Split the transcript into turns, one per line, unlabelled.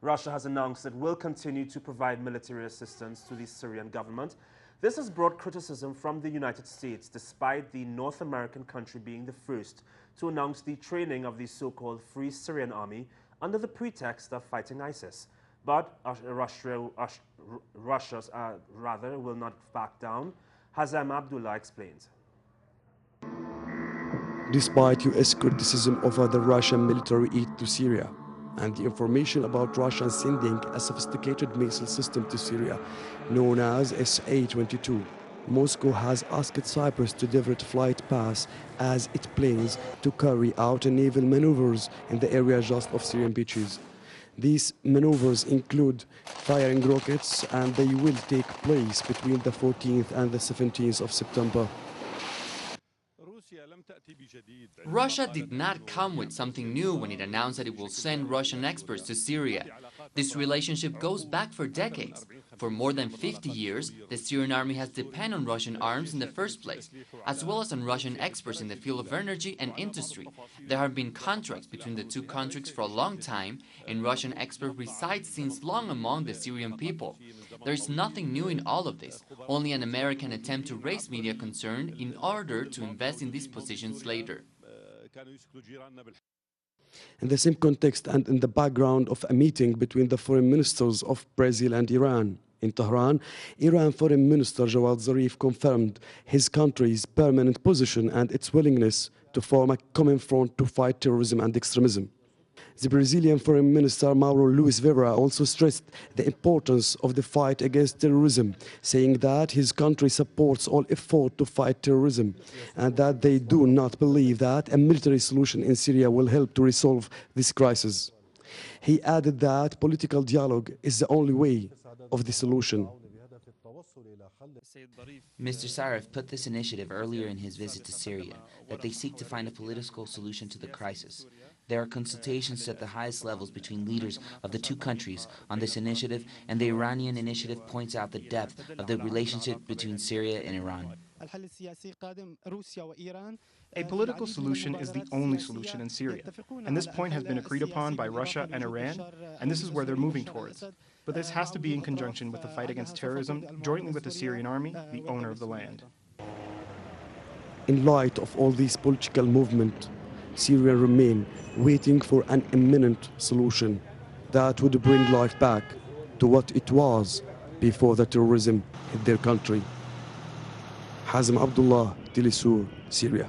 Russia has announced it will continue to provide military assistance to the Syrian government. This has brought criticism from the United States, despite the North American country being the first to announce the training of the so-called Free Syrian Army under the pretext of fighting ISIS. But Russia will not back down. Hazem Abdullah explains.
Despite U.S. criticism over the Russian military aid to Syria and the information about Russia sending a sophisticated missile system to Syria known as SA-22, Moscow has asked Cyprus to divert flight paths as it plans to carry out naval maneuvers in the area just off Syrian beaches. These maneuvers include firing rockets, and they will take place between the 14th and the 17th of September.
Russia did not come with something new when it announced that it will send Russian experts to Syria. This relationship goes back for decades. For more than 50 years, the Syrian army has depended on Russian arms in the first place, as well as on Russian experts in the field of energy and industry. There have been contracts between the two countries for a long time, and Russian experts reside since long among the Syrian people. There is nothing new in all of this, only an American attempt to raise media concern in order to invest in these positions later.
In the same context and in the background of a meeting between the foreign ministers of Brazil and Iran in Tehran, Iran Foreign Minister Jawad Zarif confirmed his country's permanent position and its willingness to form a common front to fight terrorism and extremism. The Brazilian Foreign Minister Mauro Luis Vieira also stressed the importance of the fight against terrorism, saying that his country supports all effort to fight terrorism and that they do not believe that a military solution in Syria will help to resolve this crisis. He added that political dialogue is the only way of the solution.
Mr. Zarif put this initiative earlier in his visit to Syria, that they seek to find a political solution to the crisis. There are consultations at the highest levels between leaders of the two countries on this initiative, and the Iranian initiative points out the depth of the relationship between Syria and Iran.
A political solution is the only solution in Syria, and this point has been agreed upon by Russia and Iran, and this is where they're moving towards. But this has to be in conjunction with the fight against terrorism, jointly with the Syrian army, the owner of the land.
In light of all these political movements, Syria remain waiting for an imminent solution that would bring life back to what it was before the terrorism hit their country. Hazem Abdullah, Tele Sur, Syria.